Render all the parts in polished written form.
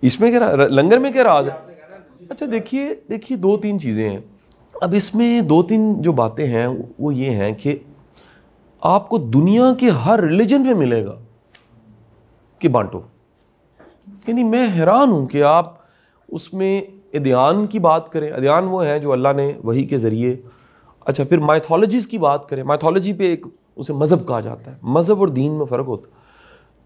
इसमें क्या लंगर में क्या राज है? अच्छा देखिए देखिए, दो तीन चीज़ें हैं। अब इसमें दो तीन जो बातें हैं वो ये हैं कि आपको दुनिया के हर रिलीजन में मिलेगा कि बांटो। यानी मैं हैरान हूँ कि आप उसमें अदयान की बात करें, अदयान वो है जो अल्लाह ने वही के ज़रिए। अच्छा, फिर माइथोलॉजीज़ की बात करें, माइथोलॉजी पे एक उसे मज़हब कहा जाता है, मज़हब और दीन में फ़र्क होता है।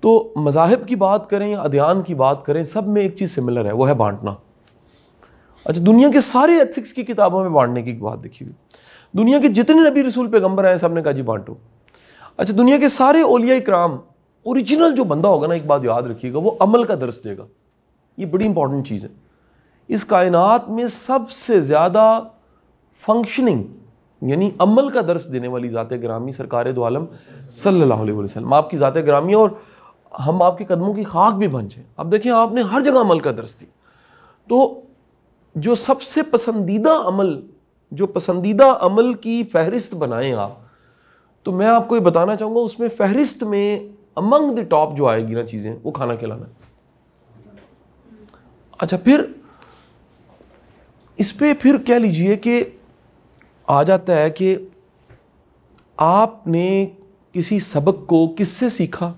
तो मज़ाहिब की बात करें या अदयान की बात करें, सब में एक चीज़ सिमिलर है, वो है बांटना। अच्छा, दुनिया के सारे एथिक्स की किताबों में बांटने की बात देखी हुई। दुनिया के जितने नबी रसूल पैगंबर हैं सब ने कहा जी बांटो। अच्छा, दुनिया के सारे औलिया इकराम, ओरिजिनल जो बंदा होगा ना, एक बात याद रखिएगा, वो अमल का दर्स देगा। ये बड़ी इंपॉर्टेंट चीज़ है। इस कायनात में सबसे ज़्यादा फंक्शनिंग यानी अमल का दर्स देने वाली ज़ात गिरामी सरकार दो आलम सल्लल्लाहु अलैहि वसल्लम आपकी ज़ात गिरामी, और हम आपके कदमों की खाक भी बन जाए। अब देखिए, आपने हर जगह अमल का दर्स दी। तो जो सबसे पसंदीदा अमल, जो पसंदीदा अमल की फहरिस्त बनाएं आप, तो मैं आपको ये बताना चाहूँगा, उसमें फहरिस्त में अमंग द टॉप जो आएगी ना चीज़ें, वो खाना खिलाना। अच्छा, फिर इस पे फिर कह लीजिए कि आ जाता है कि आपने किसी सबक को किससे सीखा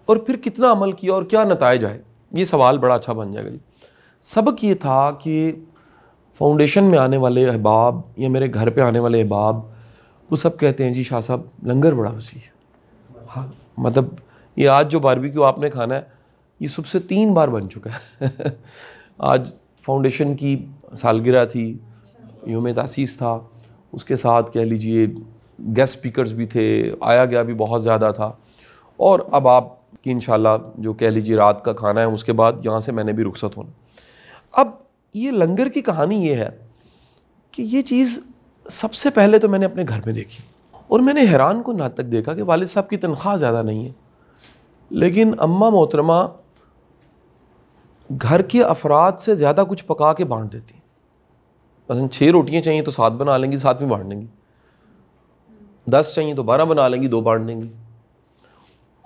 और फिर कितना अमल किया और क्या नताइज आए। ये सवाल बड़ा अच्छा बन जाएगा जी। सबक ये था कि फाउंडेशन में आने वाले अहबाब या मेरे घर पे आने वाले अहबाब, वो सब कहते हैं जी शाह साहब लंगर बड़ा वसी है। हाँ, मतलब ये आज जो बारबेक्यू आपने खाना है, ये सुबह से 3 बार बन चुका है। आज फाउंडेशन की सालगिरह थी, योम तासीस था, उसके साथ कह लीजिए गेस्ट स्पीकर्स भी थे, आया गया भी बहुत ज़्यादा था। और अब आपकी इंशाल्लाह जो कह लीजिए रात का खाना है, उसके बाद यहाँ से मैंने भी रुखसत होना। अब ये लंगर की कहानी ये है कि ये चीज़ सबसे पहले तो मैंने अपने घर में देखी, और मैंने हैरान को नातक देखा कि वालिद साहब की तनख्वाह ज़्यादा नहीं है, लेकिन अम्मा मोहतरमा घर के अफराद से ज़्यादा कुछ पका के बांट देती हैं। मतलब 6 रोटियाँ चाहिए तो 7 बना लेंगी, 7 में बांट देंगी। 10 चाहिए तो 12 बना लेंगी, 2 बांट देंगी।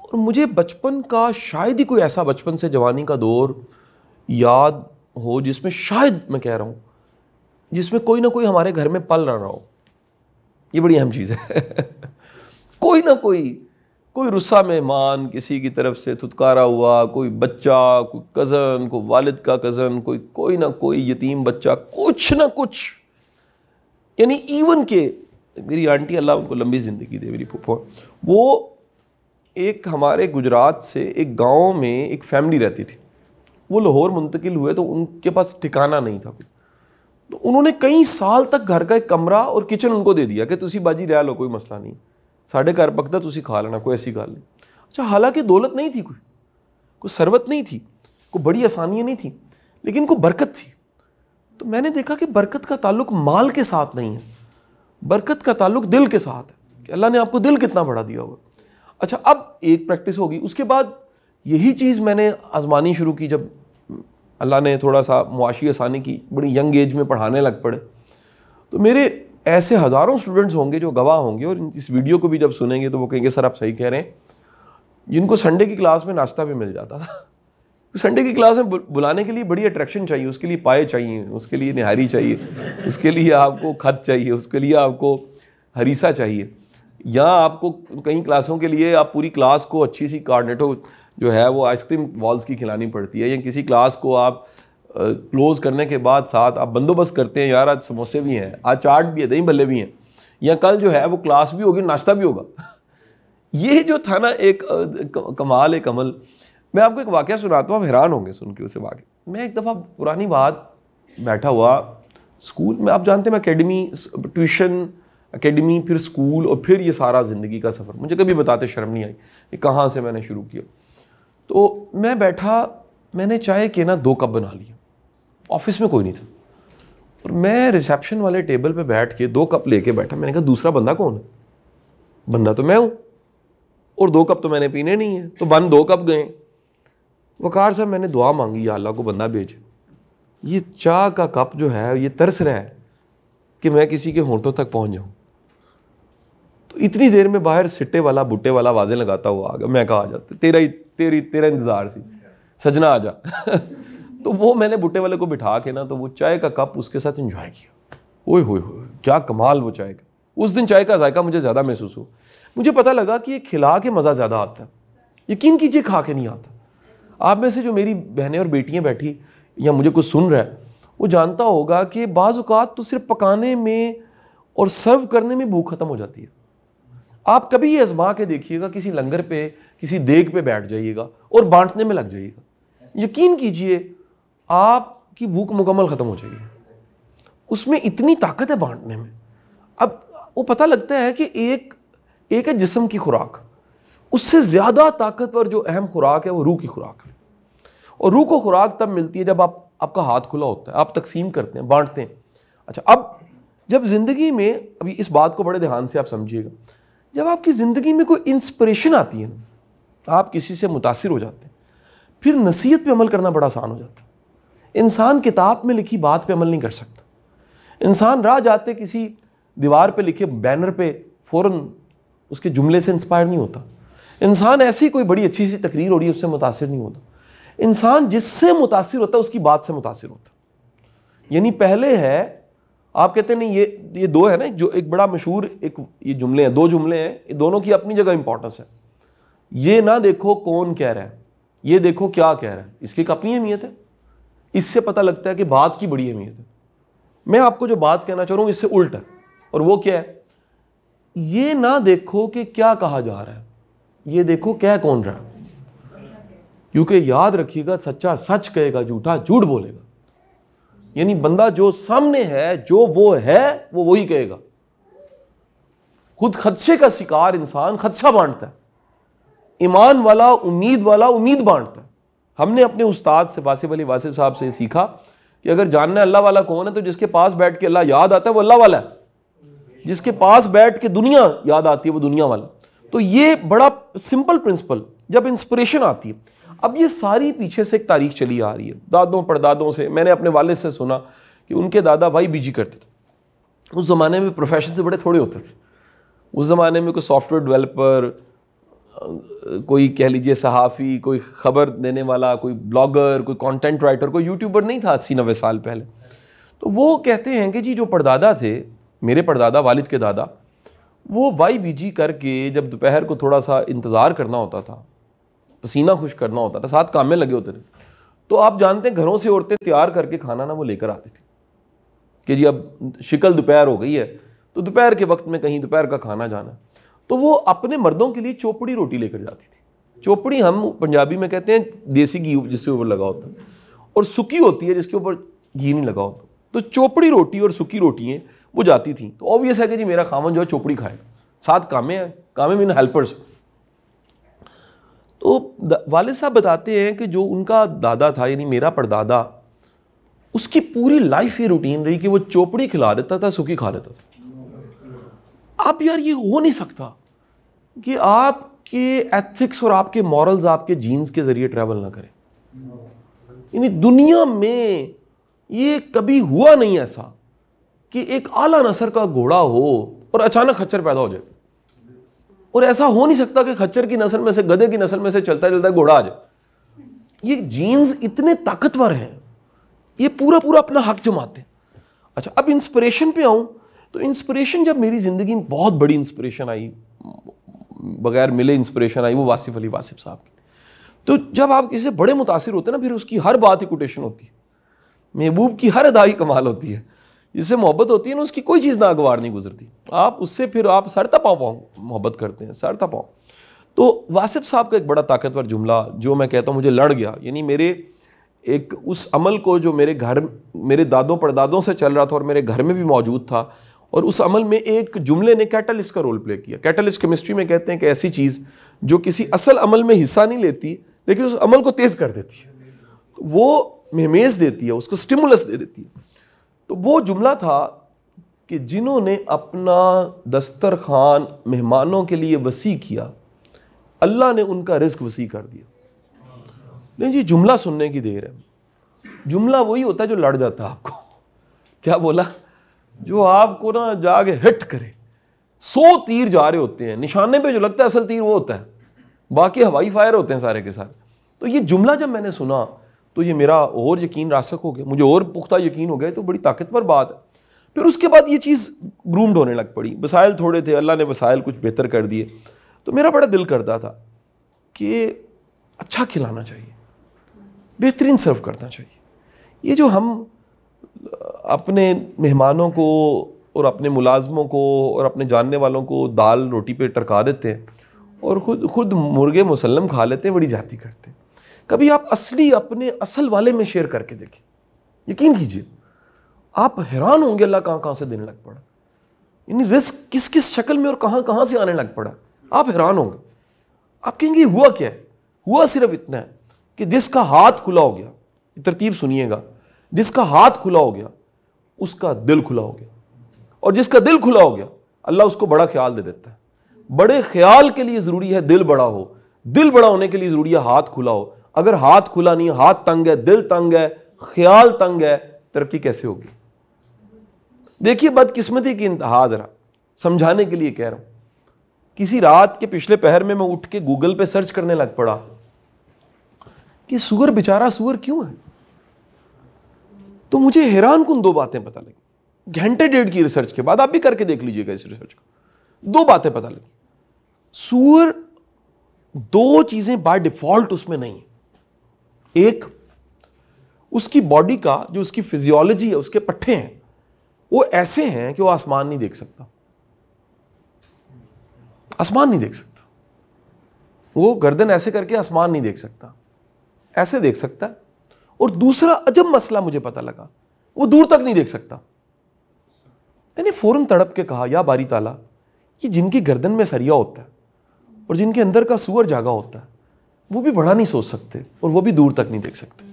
और मुझे बचपन का शायद ही कोई ऐसा बचपन से जवानी का दौर याद हो जिसमें, शायद मैं कह रहा हूँ, जिसमें कोई ना कोई हमारे घर में पल रहा हो। ये बड़ी अहम चीज़ है। कोई ना कोई रुस्सा मेहमान किसी की तरफ से थुतकारा हुआ, कोई बच्चा, कोई कज़न, कोई वालिद का कज़न, कोई ना कोई यतीम बच्चा, कुछ ना कुछ। यानी इवन के मेरी आंटी, अल्लाह उनको लंबी ज़िंदगी दे, मेरी फूफा, वो एक हमारे गुजरात से एक गांव में एक फैमिली रहती थी। वो लाहौर मुंतकिल हुए तो उनके पास ठिकाना नहीं था कोई, तो उन्होंने कई साल तक घर का एक कमरा और किचन उनको दे दिया कि तुसी बाजी रह लो, कोई मसला नहीं, साढ़े घर पकता तुसी खा लेना, कोई ऐसी गल नहीं। अच्छा, हालांकि दौलत नहीं थी, कोई सरवत नहीं थी, कोई बड़ी आसानियाँ नहीं थी, लेकिन कोई बरकत थी। तो मैंने देखा कि बरकत का ताल्लुक माल के साथ नहीं है, बरकत का ताल्लुक दिल के साथ है कि अल्लाह ने आपको दिल कितना बड़ा दिया होगा। अच्छा, अब एक प्रैक्टिस होगी, उसके बाद यही चीज़ मैंने आजमानी शुरू की जब अल्लाह ने थोड़ा सा मुआशी आसानी की, बड़ी यंग एज में पढ़ाने लग पड़े। तो मेरे ऐसे हज़ारों स्टूडेंट्स होंगे जो गवाह होंगे, और इस वीडियो को भी जब सुनेंगे तो वो कहेंगे सर आप सही कह रहे हैं, जिनको संडे की क्लास में नाश्ता भी मिल जाता था। संडे की क्लास में बुलाने के लिए बड़ी अट्रैक्शन चाहिए, उसके लिए पाए चाहिए, उसके लिए निहारी चाहिए, उसके लिए आपको खत चाहिए, उसके लिए आपको हरीसा चाहिए, या आपको कई क्लासों के लिए आप पूरी क्लास को अच्छी सी कार्नेटो जो है वो आइसक्रीम वॉल्स की खिलानी पड़ती है, या किसी क्लास को आप क्लोज़ करने के बाद साथ आप बंदोबस्त करते हैं, यार आज समोसे भी हैं, आज चाट भी है, दही भल्ले भी हैं, या कल जो है वो क्लास भी होगी, नाश्ता भी होगा। ये जो था ना एक कमाल, एक अमल। मैं आपको एक वाक़या सुनाता हूँ, आप हैरान होंगे सुन के उसे वाक़या। मैं एक दफ़ा पुरानी बात बैठा हुआ स्कूल में, आप जानते हैं मैं एकेडमी, ट्यूशन, एकेडमी, फिर स्कूल, और फिर ये सारा ज़िंदगी का सफ़र, मुझे कभी बताते शर्म नहीं आई कि कहाँ से मैंने शुरू किया। तो मैं बैठा, मैंने चाय के ना 2 कप बना लिए, ऑफिस में कोई नहीं था, और मैं रिसेप्शन वाले टेबल पे बैठ के 2 कप लेके बैठा। मैंने कहा दूसरा बंदा कौन है? बंदा तो मैं हूँ, और 2 कप तो मैंने पीने नहीं है, तो बंद 2 कप गए। वकार साहब मैंने दुआ मांगी, या अल्लाह को बंदा भेज, ये चाय का कप जो है ये तरस रहा है कि मैं किसी के होंठों तक पहुँच जाऊँ। तो इतनी देर में बाहर सिट्टे वाला बुट्टे वाला आवाज़ें लगाता हुआ आ गया। मैं कहा आ जाता, तेरा इंतज़ार सी, सजना आ जा। तो वो मैंने बुट्टे वाले को बिठा के ना, तो वो चाय का कप उसके साथ एंजॉय किया। ओए होए होए, क्या कमाल वो चाय का। उस दिन चाय का जायका मुझे ज़्यादा महसूस हुआ। मुझे पता लगा कि ये खिला के मज़ा ज़्यादा आता है, यकीन कीजिए खा के नहीं आता। आप में से जो मेरी बहनें और बेटियां बैठी या मुझे कुछ सुन रहा है, वो जानता होगा कि बाज़ औक़ात तो सिर्फ पकाने में और सर्व करने में भूख ख़त्म हो जाती है। आप कभी ये आज़मा के देखिएगा, किसी लंगर पे, किसी देग पे बैठ जाइएगा और बांटने में लग जाइएगा, यकीन कीजिए आपकी भूख मुकम्मल ख़त्म हो जाएगी। उसमें इतनी ताकत है बांटने में। अब वो पता लगता है कि एक है जिस्म की खुराक, उससे ज़्यादा ताकतवर जो अहम खुराक है वो रूह की खुराक है। और रूह को खुराक तब मिलती है जब आपका हाथ खुला होता है, आप तकसीम करते हैं, बांटते हैं। अच्छा, अब जब ज़िंदगी में, अभी इस बात को बड़े ध्यान से आप समझिएगा, जब आपकी ज़िंदगी में कोई इंस्पिरेशन आती है ना, आप किसी से मुतासिर हो जाते हैं, फिर नसीहत पे अमल करना बड़ा आसान हो जाता है। इंसान किताब में लिखी बात पे अमल नहीं कर सकता। इंसान राह जाते किसी दीवार पे लिखे बैनर पे फ़ौरन उसके जुमले से इंस्पायर नहीं होता। इंसान ऐसी कोई बड़ी अच्छी सी तकरीर हो रही है उससे मुतासिर नहीं होता। इंसान जिससे मुतासिर होता है उसकी बात से मुतासिर होता है। यानी पहले है, आप कहते हैं नहीं ये दो है ना, जो एक बड़ा मशहूर एक ये जुमले हैं, दो जुमले हैं, दोनों की अपनी जगह इंपॉर्टेंस है। ये ना देखो कौन कह रहा है, ये देखो क्या कह रहा है, इसकी एक अपनी अहमियत है। इससे पता लगता है कि बात की बड़ी अहमियत है। मैं आपको जो बात कहना चाह रहा हूँ इससे उल्टा है, और वो क्या है, ये ना देखो कि क्या कहा जा रहा है, ये देखो कह कौन रहा है। क्योंकि याद रखिएगा, सच्चा सच कहेगा, झूठा झूठ बोलेगा। यानी बंदा जो सामने है, जो वो है, वो वही कहेगा। खुद खदशे का शिकार इंसान खदशा बांटता है। ईमान वाला उम्मीद बांटता है। हमने अपने उस्ताद से, वासिफ अली वासिफ साहब से सीखा कि अगर जानना है अल्लाह वाला कौन है, तो जिसके पास बैठ के अल्लाह याद आता है वो अल्लाह वाला है, जिसके पास बैठ के दुनिया याद आती है वो दुनिया वाला। तो ये बड़ा सिंपल प्रिंसिपल, जब इंस्पिरेशन आती है। अब ये सारी पीछे से एक तारीख चली आ रही है, दादों परदादों से। मैंने अपने वालिद से सुना कि उनके दादा भाई बीजी करते थे। उस ज़माने में प्रोफेशन से बड़े थोड़े होते थे। उस ज़माने में कोई सॉफ्टवेयर डेवलपर, कोई कह लीजिए सहाफ़ी, कोई ख़बर देने वाला, कोई ब्लॉगर, कोई कंटेंट राइटर, कोई यूट्यूबर नहीं था 80-90 साल पहले। तो वो कहते हैं कि जी जो परदादा थे, मेरे परदादा, वालिद के दादा, वो वाई बीजी करके जब दोपहर को थोड़ा सा इंतज़ार करना होता था, पसीना खुश करना होता था, साथ काम में लगे होते थे, तो आप जानते हैं घरों से औरतें तैयार करके खाना ना वो लेकर आती थी कि जी अब शिकल दोपहर हो गई है, तो दोपहर के वक्त में कहीं दोपहर का खाना जाना। तो वो अपने मर्दों के लिए चोपड़ी रोटी लेकर जाती थी। चोपड़ी हम पंजाबी में कहते हैं देसी घी जिसके ऊपर लगा होता है, और सूखी होती है जिसके ऊपर घी नहीं लगा होता। तो चोपड़ी रोटी और सूखी रोटियाँ वो जाती थी। तो ऑब्वियस है कि जी मेरा खामन जो है चोपड़ी खाएगा, साथ कामे मीन हेल्पर्स। तो वालिद साहब बताते हैं कि जो उनका दादा था, यानी मेरा परदादा, उसकी पूरी लाइफ ये रूटीन रही कि वो चोपड़ी खिला देता था, सूखी खा लेता था। आप यार ये हो नहीं सकता कि आपके एथिक्स और आपके मॉरल्स आपके जीन्स के जरिए ट्रैवल ना करें। यानी दुनिया में ये कभी हुआ नहीं ऐसा कि एक आला नस्ल का घोड़ा हो और अचानक खच्चर पैदा हो जाए। और ऐसा हो नहीं सकता कि खच्चर की नस्ल में से, गधे की नस्ल में से चलता चलता घोड़ा आ जाए। ये जीन्स इतने ताकतवर हैं, ये पूरा पूरा अपना हक जमाते हैं। अच्छा, अब इंस्पिरेशन पे आऊं, तो इंस्पिरेशन जब मेरी ज़िंदगी में बहुत बड़ी इंस्पिरेशन आई, बगैर मिले इंस्पिरेशन आई, वो वासिफ अली वासिफ साहब की। तो जब आप किसी से बड़े मुतासिर होते हैं ना, फिर उसकी हर बात ही कोटेशन होती है, महबूब की हर अदा ही कमाल होती है। जिससे मोहब्बत होती है ना, उसकी कोई चीज़ नागवार नहीं गुजरती। आप उससे फिर आप सर तपाओ मोहब्बत करते हैं, सर तपाओ। तो वासिफ साहब का एक बड़ा ताकतवर जुमला जो मैं कहता हूँ मुझे लड़ गया, यानी मेरे एक उस अमल को जो मेरे घर, मेरे दादों परदादों से चल रहा था और मेरे घर में भी मौजूद था, और उस अमल में एक जुमले ने कैटलिस्ट का रोल प्ले किया। कैटलिस्ट केमिस्ट्री में कहते हैं कि ऐसी चीज़ जो किसी असल अमल में हिस्सा नहीं लेती लेकिन उस अमल को तेज़ कर देती है, वो महमेज देती है, उसको स्टिमुलस दे देती है। तो वो जुमला था कि जिन्होंने अपना दस्तरखान मेहमानों के लिए वसी किया, अल्लाह ने उनका रिज्क वसी कर दिया। नहीं जी, जुमला सुनने की देर है। जुमला वही होता है जो लड़ जाता है आपको। क्या बोला? जो आपको ना जाके हिट करे। 100 तीर जा रहे होते हैं, निशाने पे जो लगता है असल तीर वो होता है, बाकी हवाई फायर होते हैं सारे के सारे। तो ये जुमला जब मैंने सुना तो ये मेरा और यकीन रासख हो गया, मुझे और पुख्ता यकीन हो गया, तो बड़ी ताकतवर बात है। फिर उसके बाद ये चीज़ ग्रूम्ड होने लग पड़ी, वसाइल थोड़े थे, अल्लाह ने वसाइल कुछ बेहतर कर दिए, तो मेरा बड़ा दिल करता था कि अच्छा खिलाना चाहिए, बेहतरीन सर्व करना चाहिए। ये जो हम अपने मेहमानों को और अपने मुलाजमों को और अपने जानने वालों को दाल रोटी पे टरका देते हैं और खुद मुर्गे मुसल्लम खा लेते हैं, बड़ी जाती करते हैं। कभी आप असली अपने असल वाले में शेयर करके देखें, यकीन कीजिए आप हैरान होंगे अल्लाह कहाँ कहाँ से देने लग पड़ा, यानी रिस्क किस किस शक्ल में और कहाँ कहाँ से आने लग पड़ा, आप हैरान होंगे। आप कहेंगे हुआ क्या है? हुआ सिर्फ इतना है कि जिसका हाथ खुला हो गया, तरतीब सुनिएगा, जिसका हाथ खुला हो गया उसका दिल खुला हो गया, और जिसका दिल खुला हो गया अल्लाह उसको बड़ा ख्याल दे देता है। बड़े ख्याल के लिए ज़रूरी है दिल बड़ा हो, दिल बड़ा होने के लिए ज़रूरी है हाथ खुला हो। अगर हाथ खुला नहीं, हाथ तंग है, दिल तंग है, ख्याल तंग है, तरक्की कैसे होगी? देखिए बदकिस्मती की इंतहा, ज़रा समझाने के लिए कह रहा हूँ। किसी रात के पिछले पहर में मैं उठ के गूगल पे सर्च करने लग पड़ा कि सूअर बेचारा सूअर क्यों है, तो मुझे हैरान कुन दो बातें पता लगी। घंटे डेढ़ की रिसर्च के बाद, आप भी करके देख लीजिएगा इस रिसर्च को, दो बातें पता लगी। सूअर दो चीजें बाय डिफॉल्ट उसमें नहीं है। एक, उसकी बॉडी का जो उसकी फिजियोलॉजी है, उसके पट्टे हैं वो ऐसे हैं कि वो आसमान नहीं देख सकता, आसमान नहीं देख सकता। वो गर्दन ऐसे करके आसमान नहीं देख सकता, ऐसे देख सकता है। और दूसरा अजब मसला मुझे पता लगा, वो दूर तक नहीं देख सकता। मैंने फौरन तड़प के कहा, या बारी ताला, ये जिनकी गर्दन में सरिया होता है और जिनके अंदर का सूअर जागा होता है, वो भी बड़ा नहीं सोच सकते और वो भी दूर तक नहीं देख सकते।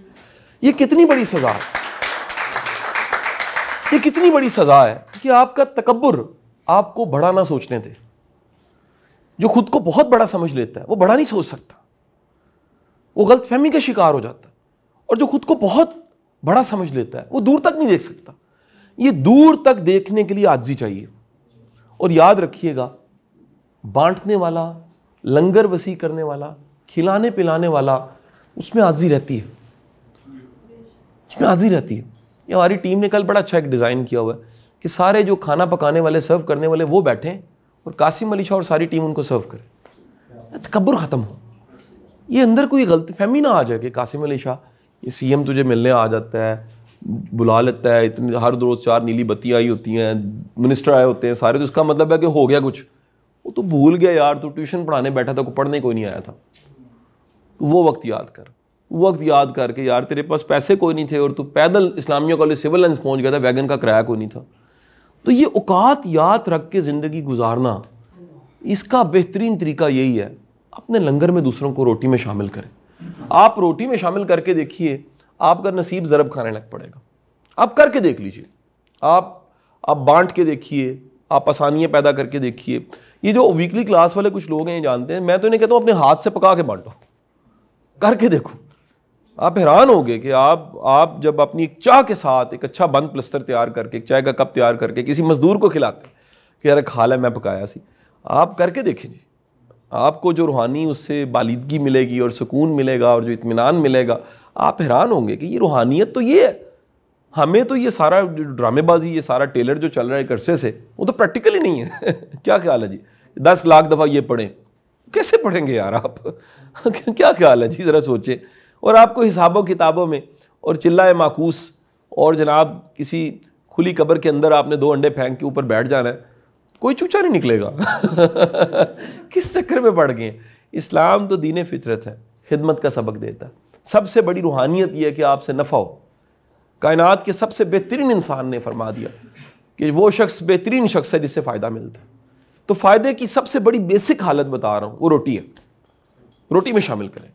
ये कितनी बड़ी सजा है, ये कितनी बड़ी सजा है कि आपका तकब्बुर आपको बड़ा ना सोचने दे। जो खुद को बहुत बड़ा समझ लेता है वो बड़ा नहीं सोच सकता, वो गलतफहमी का शिकार हो जाता है। और जो खुद को बहुत बड़ा समझ लेता है वो दूर तक नहीं देख सकता। ये दूर तक देखने के लिए आजिज़ी चाहिए। और याद रखिएगा, बांटने वाला, लंगर वसी करने वाला, खिलाने पिलाने वाला, उसमें आजिज़ी रहती है, उसमें आजिज़ी रहती है। ये हमारी टीम ने कल बड़ा अच्छा एक डिज़ाइन किया हुआ है कि सारे जो खाना पकाने वाले, सर्व करने वाले, वो बैठें और कासिम अली शाह और सारी टीम उनको सर्व करे, तकब्बुर ख़त्म हो। ये अंदर कोई गलतफहमी ना आ जाए कि कासिम अली शाह ये सीएम तुझे मिलने आ जाता है, बुला लेता है, इतनी हर रोज़ 4 नीली बत्ती आई होती हैं, मिनिस्टर आए होते हैं सारे, तो उसका मतलब है कि हो गया कुछ। वो तो भूल गया यार, तो ट्यूशन पढ़ाने बैठा था, को पढ़ने कोई नहीं आया था। वो वक्त याद कर, वो वक्त याद करके यार तेरे पास पैसे कोई नहीं थे और तू पैदल इस्लामिया कॉलेज सिविल लाइंस पहुँच गया था, वैगन का किराया कोई नहीं था। तो ये औकात याद रख के ज़िंदगी गुजारना, इसका बेहतरीन तरीका यही है, अपने लंगर में दूसरों को रोटी में शामिल करें। आप रोटी में शामिल करके देखिए, आपका नसीब ज़रब खाने लग पड़ेगा। आप करके देख लीजिए, आप बांट के देखिए, आप आसानियाँ पैदा करके देखिए। ये जो वीकली क्लास वाले कुछ लोग हैं ये जानते हैं, मैं तो इन्हें कहता हूँ अपने हाथ से पका के बांटो, करके देखो। आप हैरान होंगे कि आप जब अपनी एक चाह के साथ एक अच्छा बंद प्लस्तर तैयार करके, एक चाय का कप तैयार करके किसी मजदूर को खिलाते कि यार खा ले, मैं पकाया सी, आप करके देखिए जी, आपको जो रूहानी उससे बालिदगी मिलेगी और सुकून मिलेगा और जो इत्मीनान मिलेगा, आप हैरान होंगे कि ये रूहानियत तो ये है। हमें तो ये सारा ड्रामेबाजी, ये सारा टेलर जो चल रहा है एक अरसे से, वो तो प्रैक्टिकल ही नहीं है। क्या ख्याल है जी, 10 लाख दफ़ा ये पढ़ें, कैसे पढ़ेंगे यार आप? क्या ख्याल है जी, ज़रा सोचें। और आपको हिसाबों किताबों में और चिल्लाए माकूस और जनाब किसी खुली कब्र के अंदर आपने 2 अंडे फेंक के ऊपर बैठ जाना है, कोई चूचा नहीं निकलेगा। किस चक्कर में पड़ गए? इस्लाम तो दीन फितरत है, खिदमत का सबक देता है। सबसे बड़ी रूहानियत यह है कि आपसे नफ़ा हो। कायनात के सबसे बेहतरीन इंसान ने फरमा दिया कि वो शख्स बेहतरीन शख्स है जिससे फ़ायदा मिलता है। तो फ़ायदे की सबसे बड़ी बेसिक हालत बता रहा हूँ, वो रोटी है। रोटी में शामिल करें।